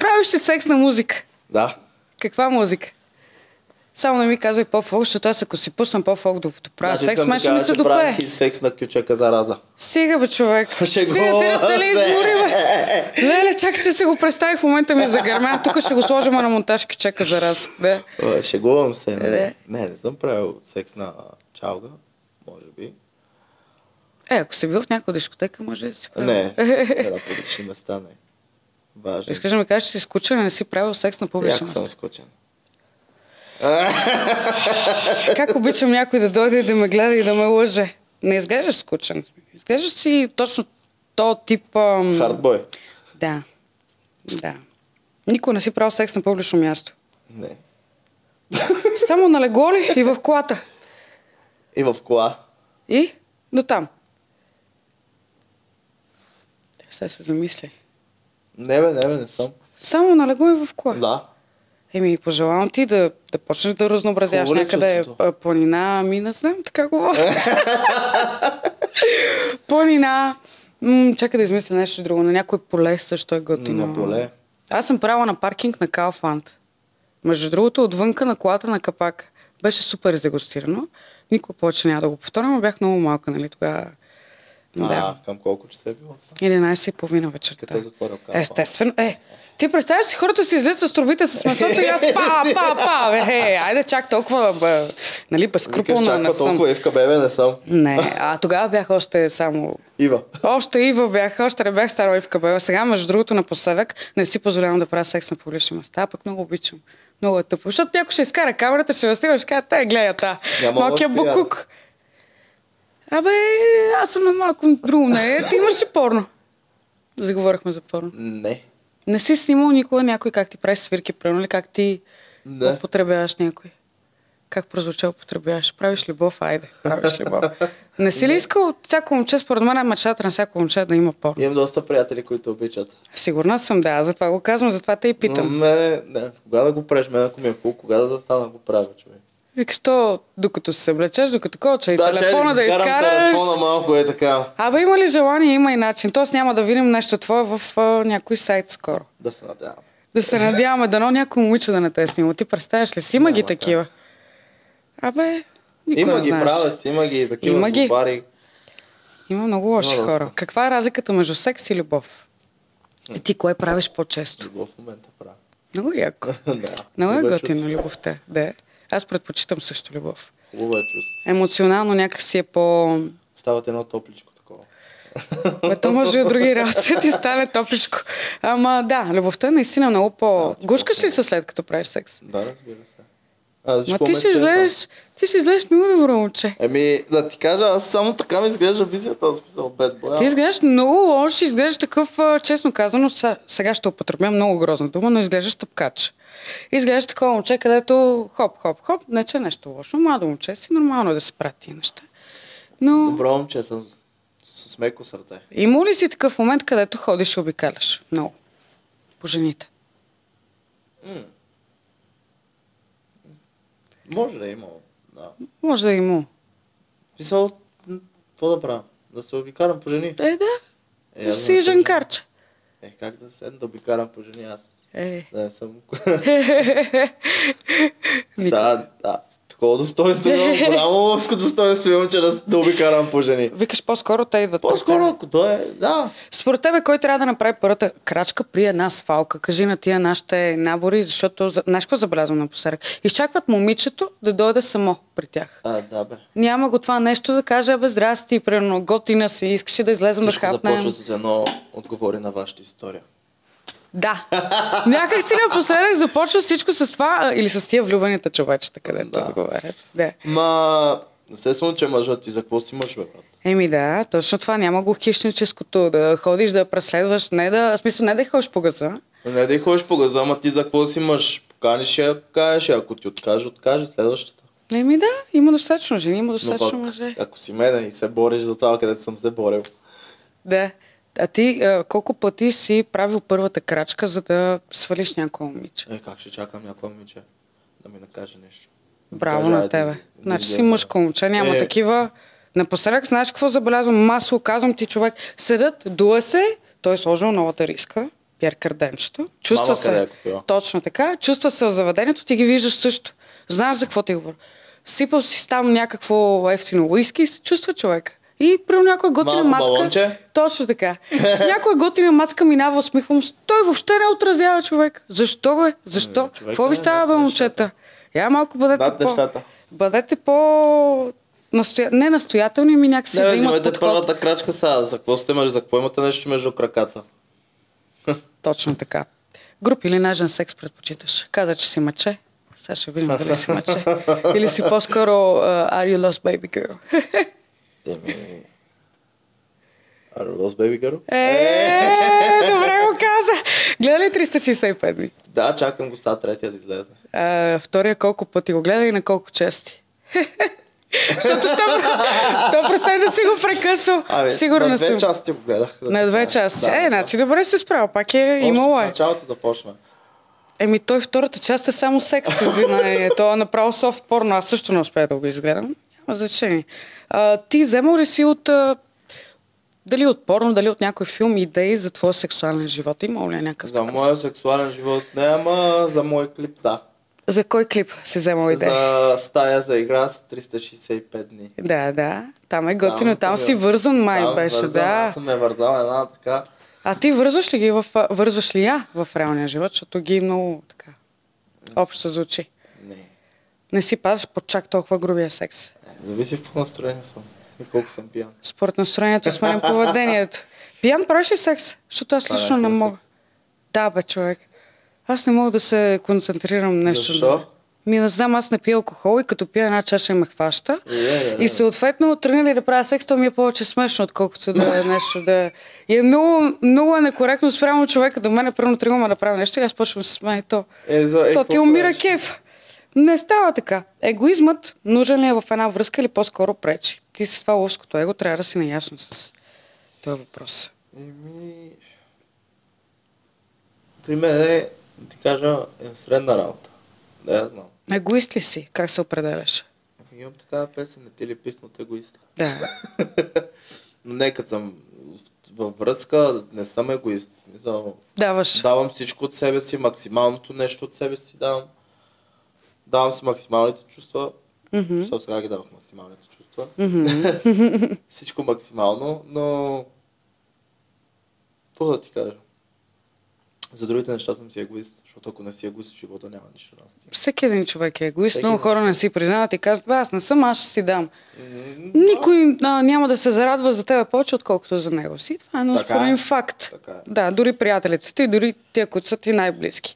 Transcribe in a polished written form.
Правиш ли секс на музика? Да. Каква музика? Само не ми казвай по-фолк, защото аз ако си пуснам по-фолк докато правя секс, май ще ми се допее. Правих и секс на кючека зараза. Стига бе, човек. Стига, ти не сте ли измори, бе? Леле, чакай, че се го представих в момента ми загърмя. Тук ще го сложим на монтаж кючека зараза. Шегувам се. Не съм правил секс на чалга. Може би. Ако си бил в някаква дискотека, може да си правил. Не, на публични места не. Важно. Искаш да ми кажеш, че си скучен и не си правил секс на публични места? Яко съм скучен. Как обичам някой да дойде и да ме гледа и да ме лъже. Не изглеждаш скучен. Изглеждаш си точно то тип... Хардбой. Да. Никой не си правил секс на публично място. Не. Само на легло ли? И в колата? И в кола. И? До там. Сега се замисли. Не съм. Само на легло и в кола? Да. Пожелавам ти да почнеш да разнообразяваш някъде планина, не знам, така говоря. Планина. Чакай да измисля нещо друго. На някой поле също е готино. На поле. Аз съм правила на паркинг на Kaufland. Между другото, отвънка на колата на капак. Беше супер дегустирано. Никога повече няма да го повторя, но бях много малка, нали, тогава. Да. Към колко часа е било? 11:30 вечерта. Като е затворил капак. Естествено. Ти представяш си, хората си излизат с трубите с месото и аз айде чак толкова, нали, безкруполно не съм. Толкова Ивка бебе не съм. Не, тогава бях още само... Ива. Още Ива бях, още не бях стара Ивка бебе. Сега, между другото, напоследък не си позволявам да правя секс на публични места, пък много обичам. Много е тъпо. Защото някой ще изкара камерата, ще възстигаш, ще кажа, гледай та. Малкият букук. Аз съм на малко друго. Ти имаш ли порно? Заговорихме за порно. Не. Не си снимал никога някой как ти прави свирки, правилно ли? Как ти употребяваш някой? Как прозвуча употребяваш? Правиш любов? Айде, правиш любов. Не си ли искал всяко момче, според мен е мечтата на всяко момче да има порно? Имам доста приятели, които обичат. Сигурна съм, да. Затова го казвам, затова те и питам. Не. Кога да го правиш? Мен ако ми е хубаво, кога да стана го правя, човек? Викаш то, докато се съблечеш, докато коча и телефона да изкараш. Телефона малко е така. Има ли желание, има и начин. Тоест няма да видим нещо твое в някой сайт скоро. Да се надяваме. Да се надяваме, дано някой момиче да не те снима. Ти представяш ли си? Има ги такива. Никой има не ги, знаеш. правя си, има ги такива злобари. Има много лоши хора. Каква е разликата между секс и любов? И ти кое правиш по-често? Любов в момента правя. Много яко. Много е готино любовта. Да. Аз предпочитам също любов. Хубаво е чувство. Емоционално някакси е по... Стават едно топличко такова. То може и от други работи ти стане топличко. Ама да, любовта е наистина много по... Гушкаш ли се след като правиш секс? Да, разбира се. Ти ще изглеждаш много добро момче. Да ти кажа, аз само така ми изглежда визията, в смисъл бед боя. Ти изглеждаш много лош, изглеждаш такъв, честно казано, сега ще употребя много грозна дума, но изглеждаш тъпкач. Изглеждаш такова момче, където хоп, не че е нещо лошо, младо момче си, нормално е да се правят тия неща. Но... Добро момче съм с меко сърце. Има ли си такъв момент, където ходиш и обикаляш много? По жените. Може да е имало, да. Може да е имало. Писал, какво да правя? Да се обикарам по жени? Да. Да си жанкарче. Как да седна да обикарам по жени? Аз да не съм... Такова достоинство имам, голямо лъвско достоинство имам, че да обикарам по жени. Викаш по-скоро те идват. По-скоро, ако то е, да. Според тебе, кой трябва да направи първата крачка при една свалка? Кажи на тия нашите набори, защото, знаеш какво забелязвам напоследък? Изчакват момичето да дойде само при тях. Да, бе. Няма го това нещо да каже, здрасти, примерно, готина си, искаш да излезем да хапнем. Започва с едно отговори на вашата история. Да. Някак си напоследък започва всичко с това, или с тия влюбените човечета, където отговарят. Да. Естествено, че мъжът ти за какво си мъж, бе, брат? Да, точно това. Няма го хищническото, да ходиш да преследваш, в смисъл не да ходиш по газа. Не да ходиш по газа, ама ти за какво си мъж? Поканиш я, кажеш, ако ти откаже следващата. Да, има достатъчно жени, има достатъчно мъже. Ако си мене и се бориш за това, където съм се борил. Да. А ти колко пъти си правил първата крачка, за да свалиш някое момиче? Как ще чакам някое момиче да ми накаже нещо? Браво на тебе. Значи си мъжко момче, няма такива. Напоследък, знаеш какво забелязвам? Масово казвам ти, човек, седат, дуе се, той е сложил новата риска, Пиер Карденчето. Мама Чувства къде е се. купила? Точно така. Чувства се в заведението, ти ги виждаш също. Знаеш за какво ти говоря. Сипал си там някакво ефтино уиски и се чувства човек. И при някоя готина Малко мацка... балонче? Точно така. Някоя готина мацка минава, усмихвам се. Той въобще не отразява човек. Защо, бе? Защо? човек Какво ви е става, бе, над момчета? Я малко бъдете Над нещата. Бъдете по... Не настоятелни, ми някакси Не, да бе, имат вземете подход. първата крачка сега. За какво сте мъж? За какво имате нещо между краката? Точно така. Груп или нежен секс предпочиташ? Каза, че си мъче. Сега ще видим дали си мъче. Или си по-скоро Are you lost baby girl? Are you lost baby girl? Добре го каза. Гледа ли 365 дни? Да, чакам го сега третия да излезе. Втория колко пъти го гледа и на колко чести? Защото 100% си го прекъсвал. Сигурно на две съм. части го гледах. На две части. Да, Значи добре се справил. Пак е имало в е. началото започна. Той втората част е само секс. Извинение. Това е направо софт порно. Аз също не успея да го изгледам. Няма значение. Ти вземал ли си от... дали от порно, дали от някой филм идеи за твоя сексуален живот? Има ли някакъв За такъв? моя сексуален живот не, ама за мой клип, да. За кой клип си вземал идеи? За стая за игра с 365 дни. Да. Там е готино. Там си вързан май Там беше, вързан, да. Аз съм вързал една така. А ти вързваш ли я в реалния живот, защото ги много така общо звучи? Не. Не си падаш под чак толкова грубия секс. Зависи в какво настроение съм и колко съм пиян. Според настроението сменям поведението. Пиян правиш ли секс? Защото аз лично не мога. Да, бе, човек. Аз не мога да се концентрирам нещо. Защо? Не знам, аз не пия алкохол и като пия една чаша и ме хваща. И съответно, тръгнали да правя секс, то ми е повече смешно, отколкото да е нещо да... И е много некоректно спрямо човека до мен, първо тръгваме да правя нещо и аз почвам да се смея. То ти умира кеф. Не става така. Егоизмът нужен ли е в една връзка или по-скоро пречи? Ти с това ловското его трябва да си наясно с този въпрос. При мен е, да ти кажа, средна работа. Да, я знам. Егоист ли си? Как се определяш? Имам такава песен, не ти ли писна от егоиста? Да. Но не, като съм във връзка, не съм егоист. Давам всичко от себе си, максималното нещо от себе си давам. Давам си максималните чувства. Защото сега ги давах максималните чувства. Всичко максимално, но... Какво да ти кажа? За другите неща съм си егоист, защото ако не си егоист в живота няма нищо да стига. Всеки един човек е егоист, много хора не си признават и казват, аз не съм, аз ще си дам. Никой няма да се зарадва за тебе повече, отколкото за него си. Това е много спорен факт. Да, дори приятелите ти, дори тия, които са ти най-близки.